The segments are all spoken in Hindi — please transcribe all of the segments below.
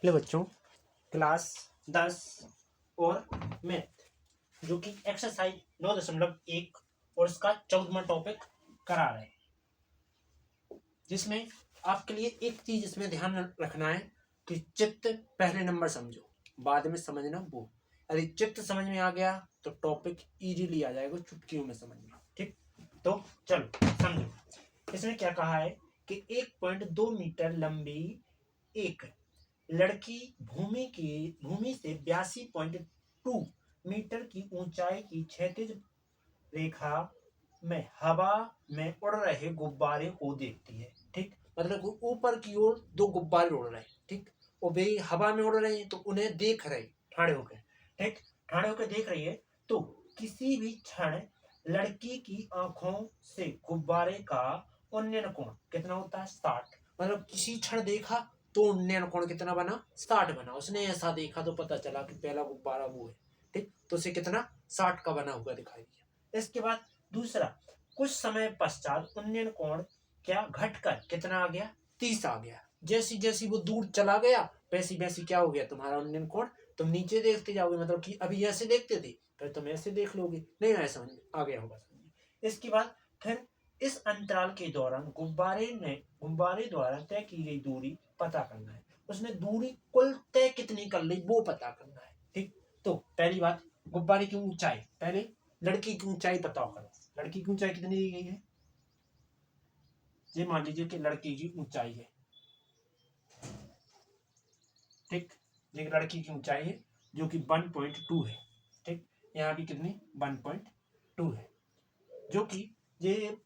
ले बच्चों, क्लास 10 और मैथ जो कि एक्सरसाइज 9.1 और इसका 14वां टॉपिक करा रहे हैं, जिसमें आपके लिए एक चीज इसमें ध्यान रखना है कि चित्त पहले नंबर समझो, बाद में समझना वो। यदि चित्त समझ में आ गया तो टॉपिक इजीली आ जाएगा, चुटकियों में समझ में। ठीक, तो चलो समझो। इसने क्या कहा है कि 1.2 मीटर लंबी एक लड़की भूमि से 82.2 मीटर की ऊंचाई की क्षैतिज रेखा में हवा में उड़ रहे गुब्बारे को देखती है। ठीक, मतलब ऊपर की ओर दो गुब्बारे उड़ रहे हैं। ठीक, और वे हवा में उड़ रहे हैं तो उन्हें देख रहे ठाड़े होकर। ठीक, ठाड़े होकर देख रही है तो किसी भी क्षण लड़की की आंखों से गुब्बारे का उन्नयन कोण कितना होता है? 60। मतलब किसी क्षण देखा तो उन्नयन कोण कितना बना? 60 बना। उसने ऐसा देखा तो पता चला कि पहला गुब्बारा वो है। ठीक, तो उसे कितना? 60 का बना हुआ दिखाई दिया। इसके बाद दूसरा, कुछ समय पश्चात उन्नयन कोण क्या घटकर कितना आ गया? 30 आ गया। जैसी जैसी वो दूर चला गया वैसी वैसी क्या हो गया तुम्हारा उन्नयन कोण? तुम नीचे देखते जाओगे, मतलब कि अभी ऐसे देखते थे फिर तुम ऐसे देख लोगे। नहीं ऐसा आ गया होगा। इसके बाद फिर इस अंतराल के दौरान गुब्बारे द्वारा तय की गई दूरी पता करना है। उसने दूरी कुल तय कितनी कर ली वो पता करना है। ठीक, तो पहली बात, गुब्बारे की ऊंचाई, पहले लड़की की ऊंचाई पता करो। लड़की की ऊंचाई कितनी दी गई है? ये मान लीजिए कि लड़की की ऊंचाई है। ठीक, ये लड़की की ऊंचाई है जो कि 1.2 है। ठीक, यहाँ की कितनी? 1.2 है, जो कि ये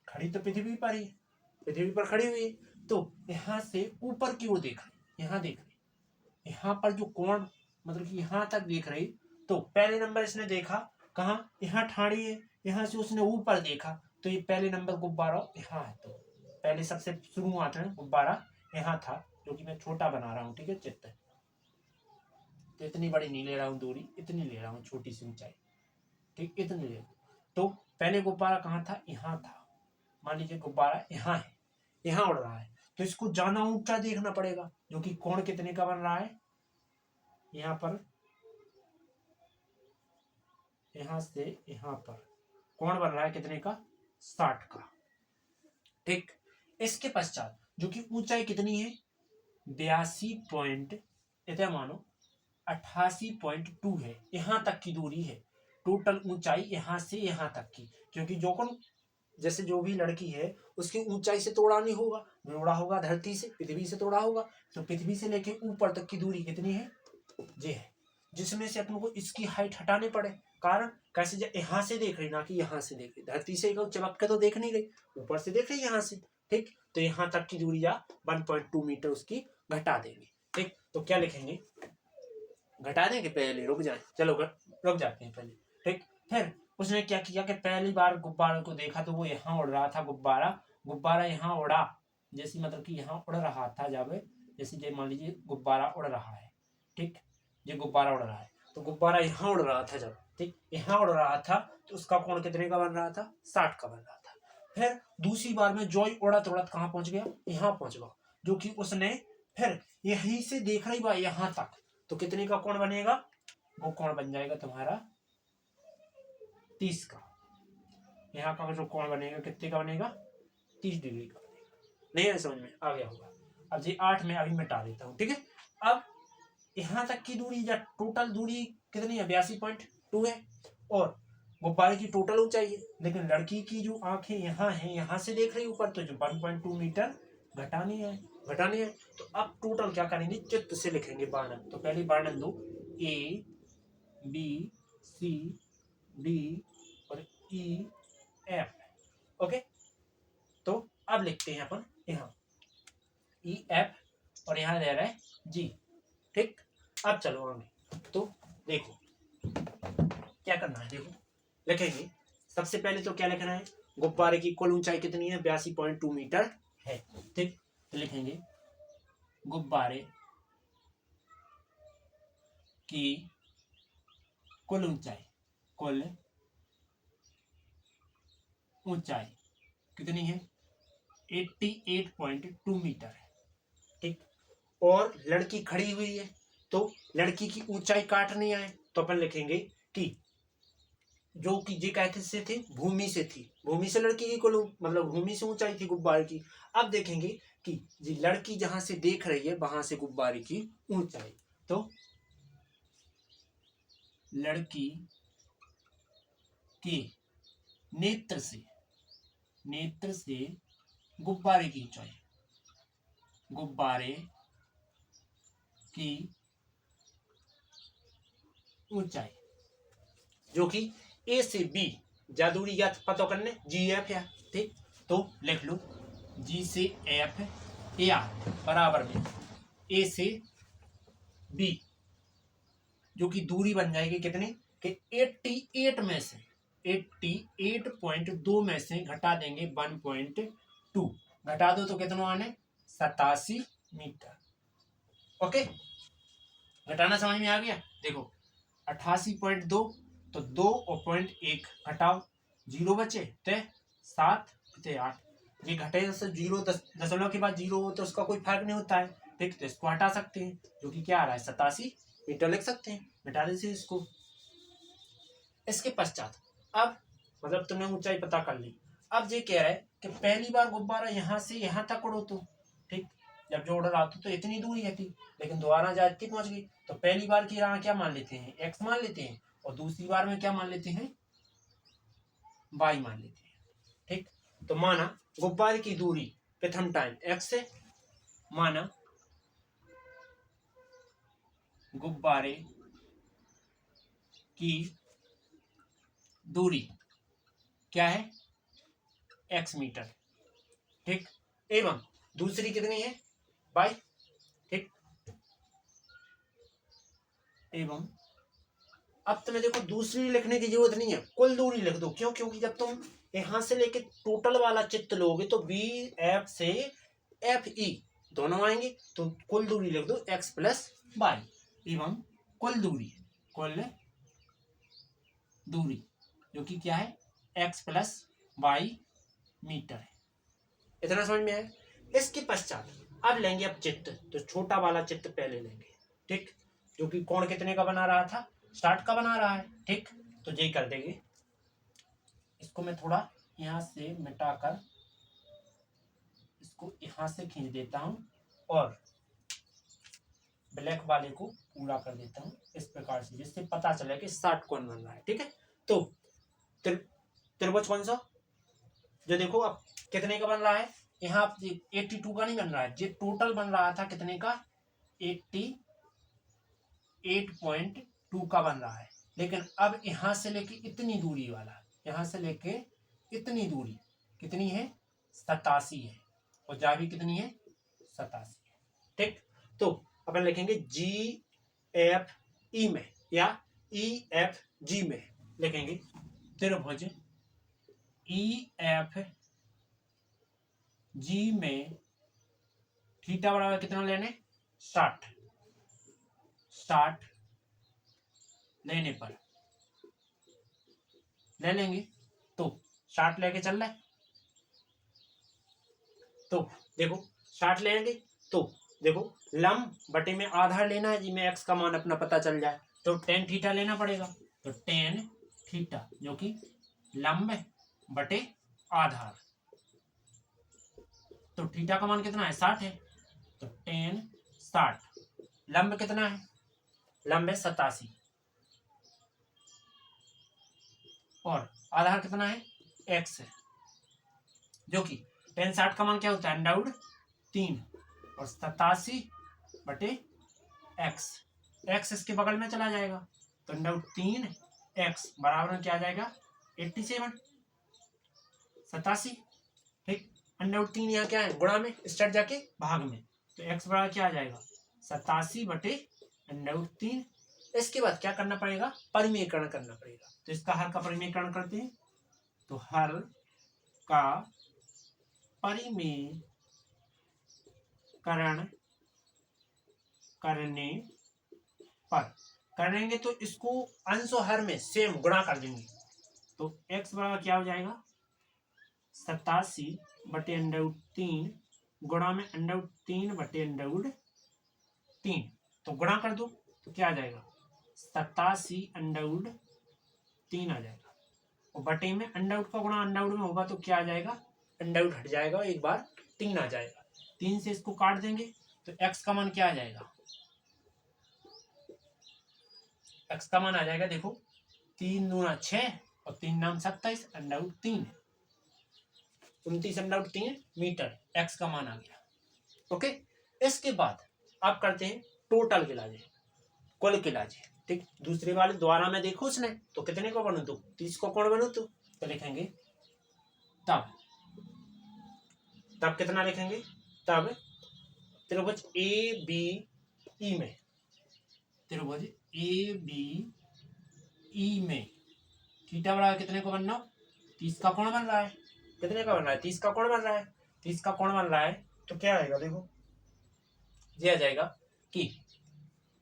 खड़ी तो पृथ्वी पर ही, पृथ्वी पर खड़ी हुई है। तो यहाँ से ऊपर की ओर देख रही, यहाँ देख रही, यहाँ पर जो कोण मतलब कि यहाँ तक देख रही। तो पहले नंबर इसने देखा कहाँ? यहाँ ठाड़ी है। यहाँ से उसने ऊपर देखा तो ये पहले नंबर गुब्बारा यहाँ है। तो पहले सबसे शुरुआत में गुब्बारा यहाँ था, जो कि मैं छोटा बना रहा हूँ। ठीक है, चित्त तो इतनी बड़ी नहीं ले रहा हूँ दूरी, इतनी ले रहा हूँ छोटी सी ऊंचाई। ठीक, इतनी ले। तो पहले गुब्बारा कहाँ था? यहाँ था। मान लीजिए गुब्बारा यहाँ है, यहाँ उड़ रहा है, तो इसको ज्यादा ऊंचा देखना पड़ेगा, जो कि कोण कितने का बन रहा है? यहाँ पर, यहाँ से यहाँ पर कोण बन रहा है कितने का? 60 का। ठीक, इसके पश्चात जो कि ऊंचाई कितनी है? 82 इतना मानो 88.2 है। यहाँ तक की दूरी है टोटल ऊंचाई, यहाँ से यहाँ तक की। क्योंकि जो कौन जैसे जो भी लड़की है उसकी ऊंचाई से तोड़ा नहीं होगा, जोड़ा होगा धरती से, पृथ्वी से तोड़ा होगा। तो पृथ्वी से लेके ऊपर तक की दूरी कितनी है? ये है, जिसमें से अपन को इसकी हाइट हटानी पड़े। कारण कैसे? यहाँ से देख रही ना कि यहाँ से देख रही, धरती से चमक के तो देख नहीं रही, ऊपर से देख रही यहाँ से। ठीक, तो यहाँ तक की दूरी या 1.2 मीटर उसकी घटा देंगे। ठीक, तो क्या लिखेंगे? घटा देंगे, पहले रुक जाए, चलो रुक जाते हैं पहले। ठीक, फिर उसने क्या किया कि पहली बार गुब्बारे को देखा तो वो यहाँ उड़ रहा था गुब्बारा। गुब्बारा यहाँ उड़ा, जैसी मतलब कि यहाँ उड़ रहा था जब, जैसे मान लीजिए गुब्बारा उड़ रहा है। ठीक, ये गुब्बारा उड़ रहा है तो गुब्बारा यहाँ उड़ रहा था जब, ठीक, यहाँ उड़ रहा था तो उसका कोण कितने का बन रहा था? 60 का बन रहा था। फिर दूसरी बार में जॉय उड़त उड़त कहाँ पहुंच गया? यहाँ पहुंच गया, जो कि उसने फिर यहीं से देख रही बा यहाँ तक, तो कितने का कोण बनेगा? वो कोण बन जाएगा तुम्हारा 30 का। यहाँ का जो कोण बनेगा कितने का बनेगा? 30 डिग्री का बनेगा। नहीं है समझ में आ गया होगा? अब ये 8 में अभी मिटा देता हूँ। ठीक है, अब यहाँ तक की दूरी या टोटल दूरी कितनी है? 82.2 है, और गुब्बारे की टोटल ऊंचाई है। लेकिन लड़की की जो आंखें यहाँ है, यहाँ से देख रही ऊपर, तो जो 1.2 मीटर घटानी है। तो अब टोटल क्या करेंगे? चित्त से लिखेंगे वर्णन। तो पहले वर्णन दो, ए बी सी डी और ई एफ। ओके, तो अब लिखते हैं अपन यहाँ ई एफ और यहाँ रह रहा है जी। ठीक, अब चलो आगे। तो देखो क्या करना है, देखो लिखेंगे। सबसे पहले तो क्या लिखना है? गुब्बारे की कुल ऊंचाई कितनी है? 82.2 मीटर है। ठीक, तो लिखेंगे गुब्बारे की कुल ऊंचाई कितनी है? 88.2 मीटर है। ठीक, और लड़की खड़ी हुई है, तो लड़की की ऊंचाई काटनी आए तो अपन लिखेंगे कि जो कि ये कहते से थे भूमि से थी, भूमि से लड़की की कुल मतलब भूमि से ऊंचाई थी गुब्बारे की। अब देखेंगे कि ये लड़की जहां से देख रही है वहां से गुब्बारे की ऊंचाई, तो लड़की के नेत्र से गुब्बारे की ऊंचाई, गुब्बारे की ऊंचाई जो कि ए से बी जादूरी या पता करने जी एफ है, ठीक। तो लिख लो जी से एफ या बराबर में ए से बी, जो कि दूरी बन जाएगी कितनी कि 88 में से 88.2 में से घटा देंगे 1.2, घटा दो तो कितना आने 87 मीटर। ओके, घटाना समझ में आ गया। देखो 88.2 तो 2 और 0.1 घटाओ, 0 बचे तो 7 बचे 8, ये घटे से 0 दशमलव के बाद 0 हो तो उसका कोई फर्क नहीं होता है, ठीक। तो इसको हटा सकते हैं, जो कि क्या आ रहा है 87 मीटर लिख सकते हैं, मिटा दीजिए इसको। इसके पश्चात अब मतलब तुमने ऊंचाई पता कर ली, अब ये कह रहा है कि पहली बार गुब्बारा यहाँ से यहाँ तक उड़ो तो ठीक, जब जो उड़ रहा तो इतनी दूरी है थी, लेकिन दोबारा जाती पहुंच गई, तो पहली बार की राह क्या मान लेते हैं एक्स मान लेते हैं, और दूसरी बार में क्या मान लेते हैं वाई मान लेते हैं, ठीक। तो माना गुब्बारे की दूरी प्रथम टाइम एक्स है, माना गुब्बारे की दूरी क्या है एक्स मीटर, ठीक, एवं दूसरी कितनी है बाई, ठीक। एवं अब तुम्हें देखो दूसरी लिखने की जरूरत नहीं है, कुल दूरी लिख दो, क्यों, क्योंकि जब तुम यहां से लेके टोटल वाला चित्र लोगे तो बी एफ से एफ ई दोनों आएंगे, तो कुल दूरी लिख दो एक्स प्लस वाई एवं कुल दूरी जो कि क्या है एक्स प्लस वाई मीटर है। इतना समझ में आया। इसके पश्चात अब लेंगे अब चित्र, तो छोटा वाला चित्र पहले लेंगे, ठीक, जो कि कोण कितने का बना रहा था 60 का बना रहा है, ठीक। तो यही कर देंगे, इसको मैं थोड़ा यहां से मिटाकर इसको यहां से खींच देता हूं और ब्लैक वाले को पूरा कर देता हूं इस प्रकार से, जिससे पता चले कि 60 कोण बन रहा है, ठीक है। तो त्रिभुज कौन सा, जो देखो अब कितने का बन रहा है, यहाँ 82 का नहीं बन रहा है, ये टोटल बन रहा था कितने का 88.2 का बन रहा है, लेकिन अब यहां से लेके इतनी दूरी वाला, यहां से लेके इतनी दूरी कितनी है 87 है, और जा भी कितनी है 87 है, ठीक। तो अपन लिखेंगे जी एफ ई में या ई एफ जी में लिखेंगे त्रिभुज ई एफ जी में थीटा बराबर कितना लेने 60 लेने पर ले लेंगे, तो 60 लेके चल रहा है, तो देखो 60 लेंगे, तो देखो लंब बटे में आधार लेना है जी, में एक्स का मान अपना पता चल जाए, तो टेन थीटा लेना पड़ेगा, तो टेन थीटा जो कि लंब बटे आधार, तो थीटा का मान कितना है 60 है, तो टेन 60, लंब कितना है लंब है 87 और आधार कितना है एक्स है, जो कि टेन 60 का मान क्या होता है अंडर 3 और 87 बटे एक्स, एक्स इसके बगल में चला जाएगा, तो अंडर 3 एक्स बराबर में क्या आ जाएगा 87 87, ठीक। अंडर 3 यहाँ क्या है गुणा में स्टार्ट जाके भाग में, तो एक्स बराबर क्या आ जाएगा 87 बटे अंडर 3। इसके बाद क्या करना पड़ेगा परिमेयकरण करना पड़ेगा, तो इसका हर का परिमेयकरण करते हैं, तो हर का परिमेयकरण करने पर करेंगे तो इसको अंश और हर में सेम गुणा कर देंगे, तो x बराबर क्या हो जाएगा 87 बटे अंडर 3 गुणा में अंडर 3 बटे अंडर 3, तो गुणा कर दो तो क्या आ जाएगा 87√3 आ जाएगा। और बटे में अंडरवुड का गुणा अंडरवुड में होगा तो क्या आ जाएगा, अंडरवुड हट जाएगा, एक बार 3 आ जाएगा। 3 से इसको काट देंगे तो x का मान क्या आ जाएगा, x का मान आ जाएगा, देखो 3 दूना 6 और 3 नाम 27, अंडरवुड 3, 29√3 मीटर x का मान आ गया। ओके, इसके बाद आप करते हैं टोटल गिलाजे, कुल गिलाजे। ठीक, दूसरे वाले द्वारा में देखो उसने तो कितने को बनू, तो 30 को कौन बनू, तो लिखेंगे तब कितना लिखेंगे, तब त्रिभुज ए बी ई में, त्रिभुज ए बी ई में थीटा बराबर कितने को बनना, 30 का कोण बन रहा है, कितने का बन रहा है, 30 का कोण बन रहा है, 30 का कोण बन रहा है तो क्या आएगा, देखो ये आ जाएगा कि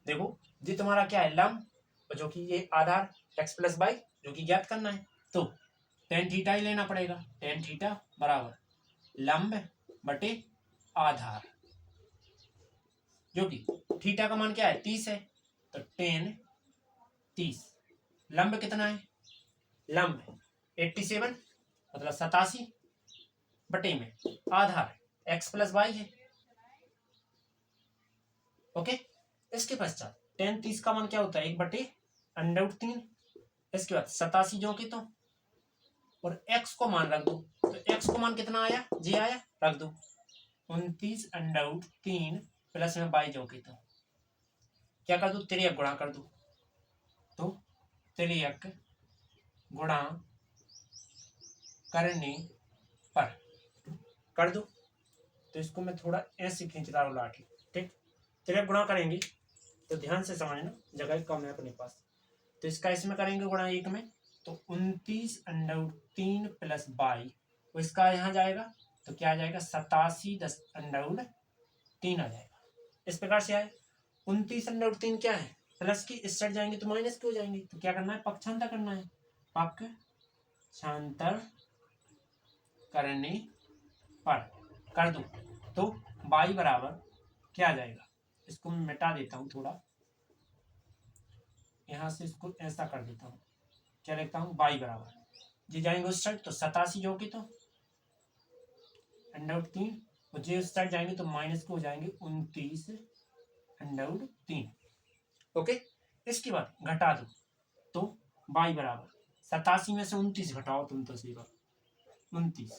देखो ये तुम्हारा क्या है, लंब, जो कि ये आधार x प्लस वाई जो कि ज्ञात करना है, तो टेन थीटा ही लेना पड़ेगा। टेन थीटा बराबर लंब बटे आधार, जो कि थीटा का मान क्या है 30 है, तो टेन 30, लंब कितना है, लंब 87 मतलब 87 बटे में आधार x प्लस वाई है। ओके, इसके पश्चात टेन 30 का मान क्या होता है, 1/√3। इसके बाद 87 जो कि तो, और x को मान रख दो, तो x को मान कितना आया, जी आया, रख दो 29√3 प्लस में 22 जो कि तो क्या कर दो, 3 गुणा कर दो, तो 3 गुणा करने पर कर दो, तो इसको मैं थोड़ा ऐसे खींच रहा हूँ लाठी। ठीक, 3 गुणा करेंगे तो ध्यान से समझना, जगह कम है अपने पास, तो इसका इसमें करेंगे गुणा 1 में, तो 29√3 प्लस 22, तो इसका यहाँ जाएगा तो क्या आ जाएगा 87√3 आ जाएगा। इस प्रकार से आए 29√3 क्या है, प्लस की इस साइड जाएंगे तो माइनस की हो जाएंगे, तो क्या करना है, पक्षांतर करना है, पक्षांतर करने पर कर दो, तो y बराबर क्या आ जाएगा, इसको मैं मिटा देता हूँ थोड़ा, यहाँ से इसको ऐसा कर देता हूँ, क्या लिखता हूँ, y बराबर जी जाएंगे उस साइड तो 87 जो कि तो √3, और जी उस साइड जाएंगे तो माइनस को हो जाएंगे 29√3। ओके, इसके बाद घटा दो, तो y बराबर 87 में से 29 घटाओ तुम तो सीधा 29,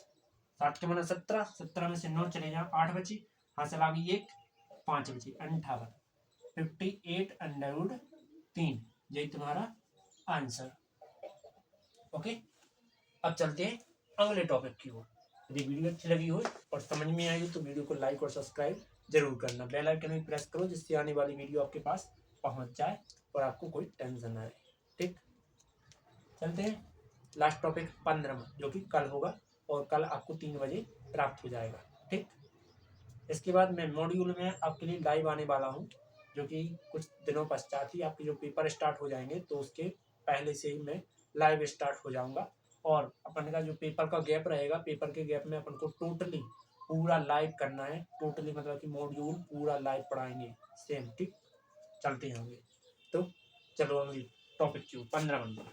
7 के माना 17, 17 में से 9 चले जाओ 8 बचे, हासिल आ गई 1, 5 बचे 58, 58√3, यही तुम्हारा आंसर। ओके, अब चलते हैं अगले टॉपिक की ओर। यदि वीडियो अच्छी लगी हो और समझ में आई हो तो वीडियो को लाइक और सब्सक्राइब जरूर करना, बेल आइकन भी प्रेस करो जिससे आने वाली वीडियो आपके पास पहुंच जाए और आपको कोई टेंशन ना रहे। ठीक, चलते हैं लास्ट टॉपिक 15 जो कि कल होगा, और कल आपको 3 बजे प्राप्त हो जाएगा। ठीक, इसके बाद मैं मॉड्यूल में आपके लिए लाइव आने वाला हूँ, जो कि कुछ दिनों पश्चात ही आपके जो पेपर स्टार्ट हो जाएंगे तो उसके पहले से ही मैं लाइव स्टार्ट हो जाऊंगा, और अपन का जो पेपर का गैप रहेगा, पेपर के गैप में अपन को टोटली पूरा लाइव करना है, टोटली मतलब कि मॉड्यूल पूरा लाइव पढ़ाएंगे सेम। ठीक, चलते हैं आगे, तो चलो अगली टॉपिक क्यों 15 नंबर।